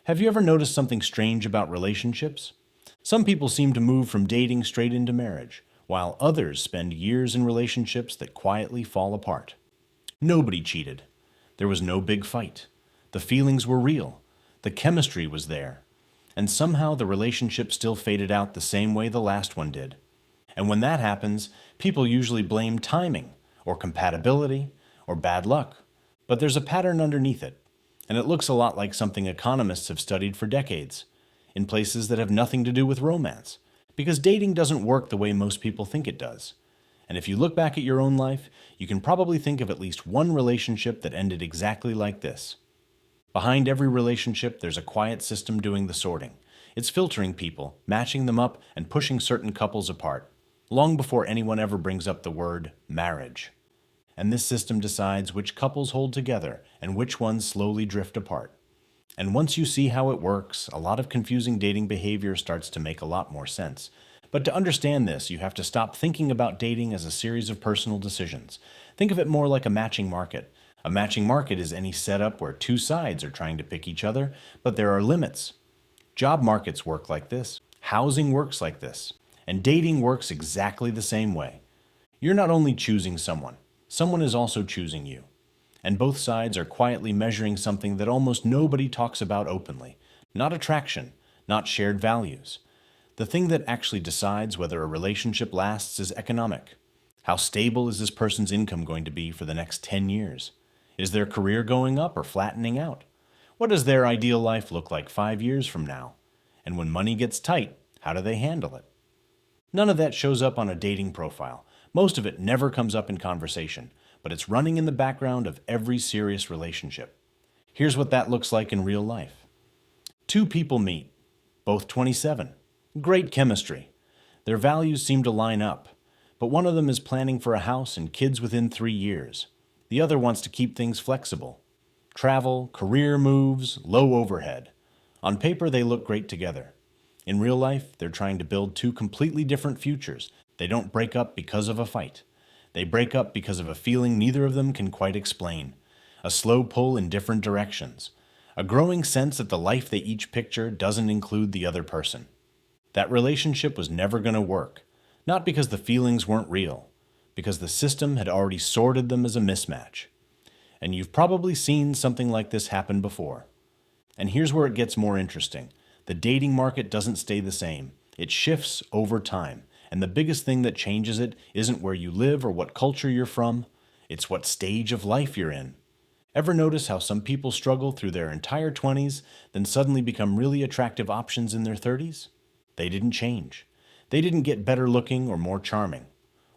Have you ever noticed something strange about relationships? Some people seem to move from dating straight into marriage, while others spend years in relationships that quietly fall apart. Nobody cheated. There was no big fight. The feelings were real. The chemistry was there. And somehow the relationship still faded out the same way the last one did. And when that happens, people usually blame timing, or compatibility, or bad luck. But there's a pattern underneath it, and it looks a lot like something economists have studied for decades, in places that have nothing to do with romance, because dating doesn't work the way most people think it does. And if you look back at your own life, you can probably think of at least one relationship that ended exactly like this. Behind every relationship, there's a quiet system doing the sorting. It's filtering people, matching them up, and pushing certain couples apart, long before anyone ever brings up the word marriage. And this system decides which couples hold together and which ones slowly drift apart. And once you see how it works, a lot of confusing dating behavior starts to make a lot more sense. But to understand this, you have to stop thinking about dating as a series of personal decisions. Think of it more like a matching market. A matching market is any setup where two sides are trying to pick each other, but there are limits. Job markets work like this. Housing works like this. And dating works exactly the same way. You're not only choosing someone is also choosing you. And both sides are quietly measuring something that almost nobody talks about openly. Not attraction, not shared values. The thing that actually decides whether a relationship lasts is economic. How stable is this person's income going to be for the next 10 years? Is their career going up or flattening out? What does their ideal life look like 5 years from now? And when money gets tight, how do they handle it? None of that shows up on a dating profile. Most of it never comes up in conversation, but it's running in the background of every serious relationship. Here's what that looks like in real life. Two people meet, both 27. Great chemistry. Their values seem to line up, but one of them is planning for a house and kids within 3 years. The other wants to keep things flexible. Travel, career moves, low overhead. On paper, they look great together. In real life, they're trying to build two completely different futures. They don't break up because of a fight. They break up because of a feeling neither of them can quite explain. A slow pull in different directions. A growing sense that the life they each picture doesn't include the other person. That relationship was never going to work. Not because the feelings weren't real, because the system had already sorted them as a mismatch. And you've probably seen something like this happen before. And here's where it gets more interesting. The dating market doesn't stay the same. It shifts over time. And the biggest thing that changes it isn't where you live or what culture you're from. It's what stage of life you're in. Ever notice how some people struggle through their entire 20s, then suddenly become really attractive options in their 30s? They didn't change. They didn't get better looking or more charming.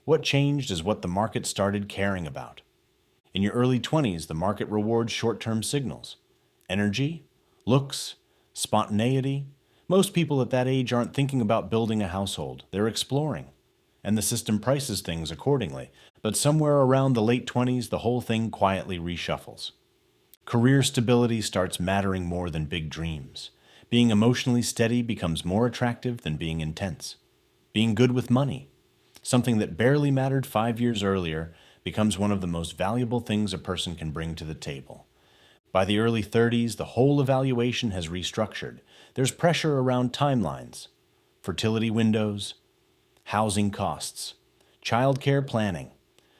What changed is what the market started caring about. In your early 20s, the market rewards short-term signals. Energy, looks, spontaneity. Most people at that age aren't thinking about building a household. They're exploring. And the system prices things accordingly. But somewhere around the late 20s, the whole thing quietly reshuffles. Career stability starts mattering more than big dreams. Being emotionally steady becomes more attractive than being intense. Being good with money, something that barely mattered 5 years earlier, becomes one of the most valuable things a person can bring to the table. By the early 30s, the whole evaluation has restructured. There's pressure around timelines, fertility windows, housing costs, childcare planning.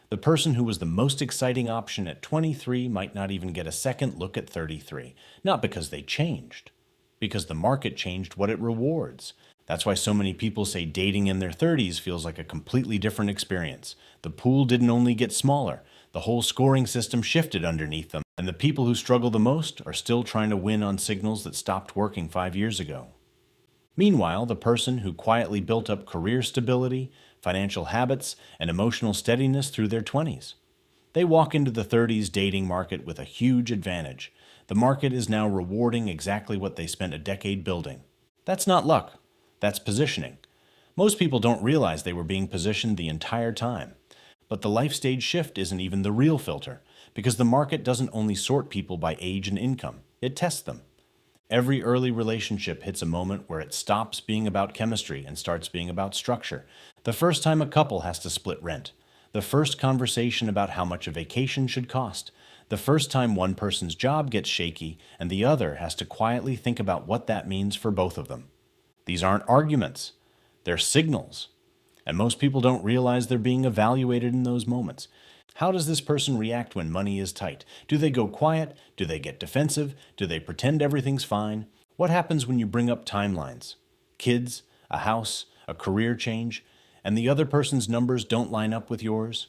The person who was the most exciting option at 23 might not even get a second look at 33, not because they changed, because the market changed what it rewards. That's why so many people say dating in their 30s feels like a completely different experience. The pool didn't only get smaller, the whole scoring system shifted underneath them, and the people who struggle the most are still trying to win on signals that stopped working 5 years ago. Meanwhile, the person who quietly built up career stability, financial habits, and emotional steadiness through their 20s. They walk into the 30s dating market with a huge advantage. The market is now rewarding exactly what they spent a decade building. That's not luck. That's positioning. Most people don't realize they were being positioned the entire time. But the life stage shift isn't even the real filter, because the market doesn't only sort people by age and income, it tests them. Every early relationship hits a moment where it stops being about chemistry and starts being about structure. The first time a couple has to split rent. The the first conversation about how much a vacation should cost, the first time one person's job gets shaky and the other has to quietly think about what that means for both of them. These aren't arguments, they're signals. And most people don't realize they're being evaluated in those moments. How does this person react when money is tight? Do they go quiet? Do they get defensive? Do they pretend everything's fine? What happens when you bring up timelines? Kids, a house, a career change, and the other person's numbers don't line up with yours?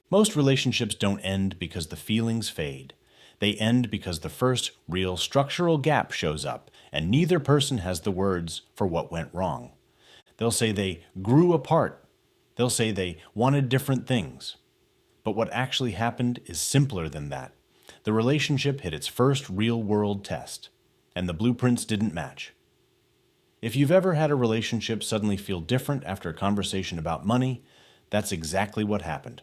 Most relationships don't end because the feelings fade. They end because the first real structural gap shows up, and neither person has the words for what went wrong. They'll say they grew apart. They'll say they wanted different things. But what actually happened is simpler than that. The relationship hit its first real-world test, and the blueprints didn't match. If you've ever had a relationship suddenly feel different after a conversation about money, that's exactly what happened.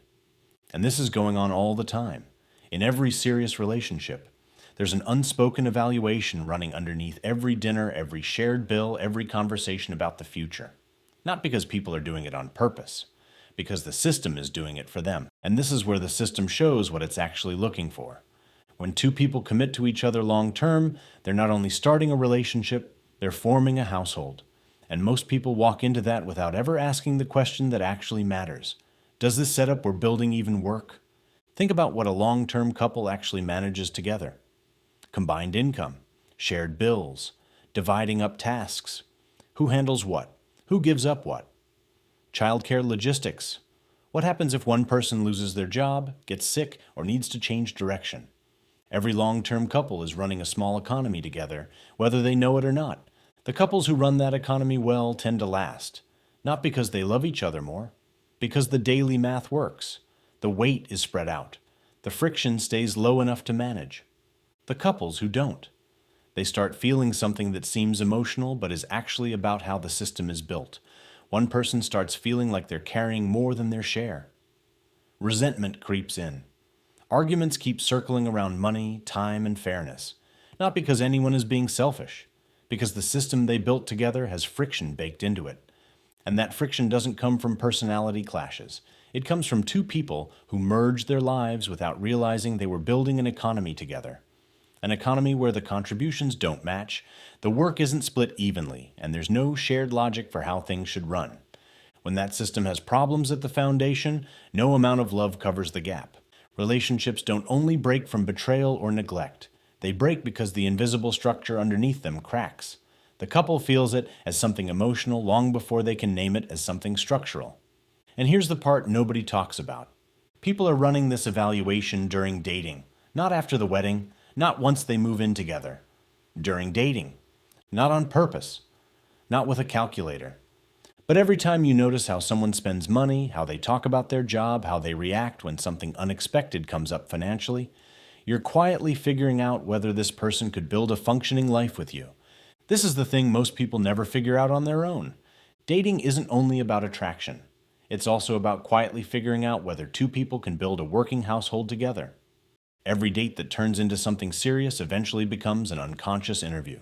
And this is going on all the time. In every serious relationship, there's an unspoken evaluation running underneath every dinner, every shared bill, every conversation about the future. Not because people are doing it on purpose, because the system is doing it for them. And this is where the system shows what it's actually looking for. When two people commit to each other long term, they're not only starting a relationship, they're forming a household. And most people walk into that without ever asking the question that actually matters. Does this setup we're building even work? Think about what a long-term couple actually manages together. Combined income, shared bills, dividing up tasks. Who handles what? Who gives up what? Childcare logistics. What happens if one person loses their job, gets sick, or needs to change direction? Every long-term couple is running a small economy together, whether they know it or not. The couples who run that economy well tend to last, not because they love each other more, because the daily math works. The weight is spread out. The friction stays low enough to manage. The couples who don't, they start feeling something that seems emotional but is actually about how the system is built. One person starts feeling like they're carrying more than their share. Resentment creeps in. Arguments keep circling around money, time, and fairness. Not because anyone is being selfish, because the system they built together has friction baked into it. And that friction doesn't come from personality clashes. It comes from two people who merged their lives without realizing they were building an economy together. An economy where the contributions don't match, the work isn't split evenly, and there's no shared logic for how things should run. When that system has problems at the foundation, no amount of love covers the gap. Relationships don't only break from betrayal or neglect. They break because the invisible structure underneath them cracks. The couple feels it as something emotional long before they can name it as something structural. And here's the part nobody talks about. People are running this evaluation during dating, not after the wedding, not once they move in together. During dating, not on purpose, not with a calculator. But every time you notice how someone spends money, how they talk about their job, how they react when something unexpected comes up financially, you're quietly figuring out whether this person could build a functioning life with you. This is the thing most people never figure out on their own. Dating isn't only about attraction. It's also about quietly figuring out whether two people can build a working household together. Every date that turns into something serious eventually becomes an unconscious interview.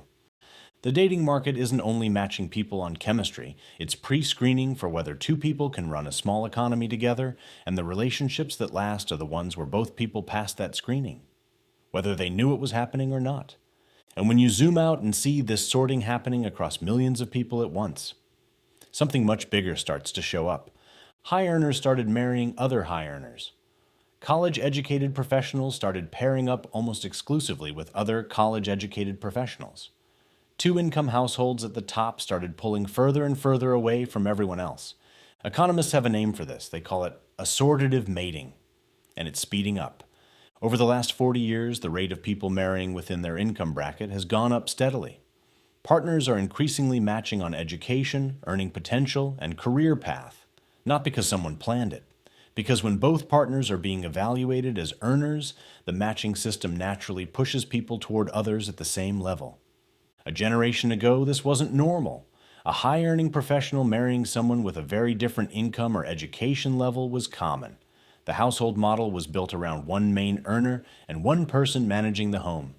The dating market isn't only matching people on chemistry, it's pre-screening for whether two people can run a small economy together, and the relationships that last are the ones where both people pass that screening, whether they knew it was happening or not. And when you zoom out and see this sorting happening across millions of people at once, something much bigger starts to show up. High earners started marrying other high earners. College-educated professionals started pairing up almost exclusively with other college-educated professionals. Two-income households at the top started pulling further and further away from everyone else. Economists have a name for this. They call it assortative mating, and it's speeding up. Over the last 40 years, the rate of people marrying within their income bracket has gone up steadily. Partners are increasingly matching on education, earning potential, and career path, not because someone planned it. Because when both partners are being evaluated as earners, the matching system naturally pushes people toward others at the same level. A generation ago, this wasn't normal. A high-earning professional marrying someone with a very different income or education level was common. The household model was built around one main earner and one person managing the home.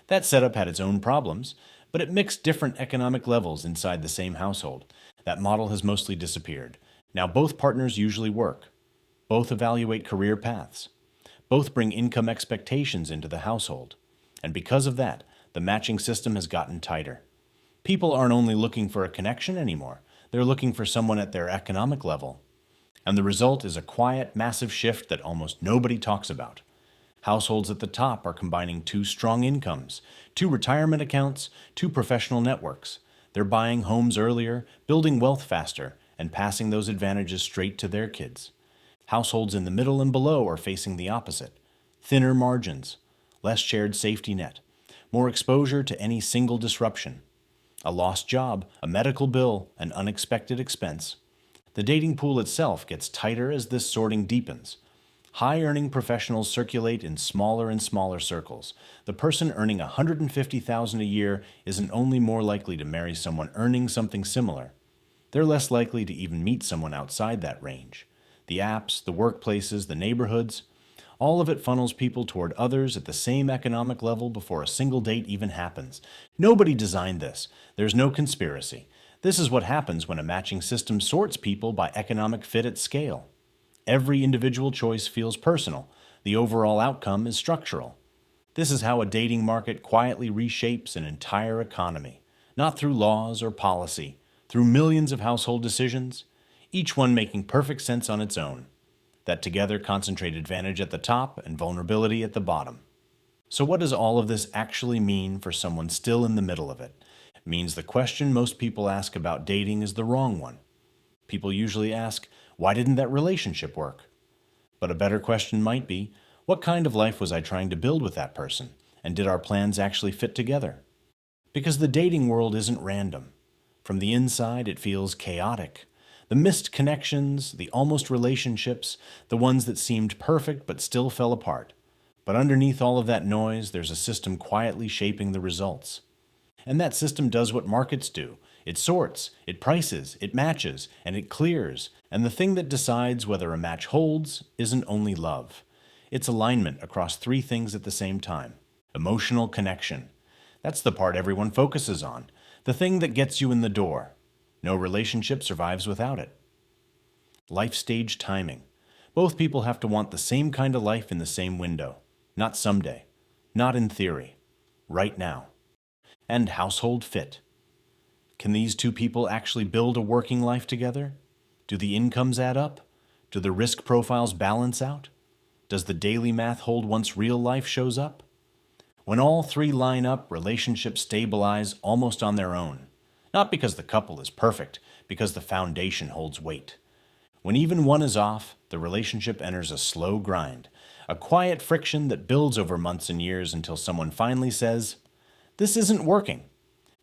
That setup had its own problems, but it mixed different economic levels inside the same household. That model has mostly disappeared. Now both partners usually work. Both evaluate career paths. Both bring income expectations into the household. And because of that, the matching system has gotten tighter. People aren't only looking for a connection anymore, they're looking for someone at their economic level. And the result is a quiet, massive shift that almost nobody talks about. Households at the top are combining two strong incomes, two retirement accounts, two professional networks. They're buying homes earlier, building wealth faster, and passing those advantages straight to their kids. Households in the middle and below are facing the opposite. Thinner margins, less shared safety net, more exposure to any single disruption. A lost job, a medical bill, an unexpected expense. The dating pool itself gets tighter as this sorting deepens. High-earning professionals circulate in smaller and smaller circles. The person earning $150,000 a year isn't only more likely to marry someone earning something similar. They're less likely to even meet someone outside that range. The apps, the workplaces, the neighborhoods, all of it funnels people toward others at the same economic level before a single date even happens. Nobody designed this. There's no conspiracy. This is what happens when a matching system sorts people by economic fit at scale. Every individual choice feels personal. The overall outcome is structural. This is how a dating market quietly reshapes an entire economy, not through laws or policy, through millions of household decisions, each one making perfect sense on its own, that together concentrate advantage at the top and vulnerability at the bottom. So what does all of this actually mean for someone still in the middle of it? It means the question most people ask about dating is the wrong one. People usually ask, why didn't that relationship work? But a better question might be, what kind of life was I trying to build with that person? And did our plans actually fit together? Because the dating world isn't random. From the inside, it feels chaotic. The missed connections, the almost relationships, the ones that seemed perfect but still fell apart. But underneath all of that noise, there's a system quietly shaping the results. And that system does what markets do. It sorts, it prices, it matches, and it clears. And the thing that decides whether a match holds isn't only love. It's alignment across three things at the same time. Emotional connection. That's the part everyone focuses on. The thing that gets you in the door. No relationship survives without it. Life stage timing. Both people have to want the same kind of life in the same window. Not someday. Not in theory. Right now. And household fit. Can these two people actually build a working life together? Do the incomes add up? Do the risk profiles balance out? Does the daily math hold once real life shows up? When all three line up, relationships stabilize almost on their own. Not because the couple is perfect, because the foundation holds weight. When even one is off, the relationship enters a slow grind, a quiet friction that builds over months and years until someone finally says, "This isn't working."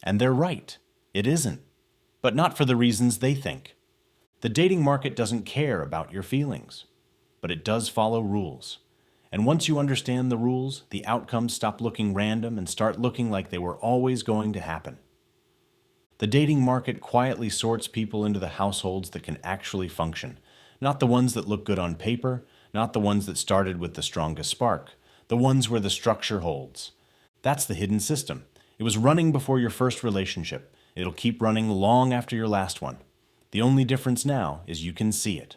And they're right. It isn't. But not for the reasons they think. The dating market doesn't care about your feelings, but it does follow rules. And once you understand the rules, the outcomes stop looking random and start looking like they were always going to happen. The dating market quietly sorts people into the households that can actually function, not the ones that look good on paper, not the ones that started with the strongest spark, the ones where the structure holds. That's the hidden system. It was running before your first relationship. It'll keep running long after your last one. The only difference now is you can see it.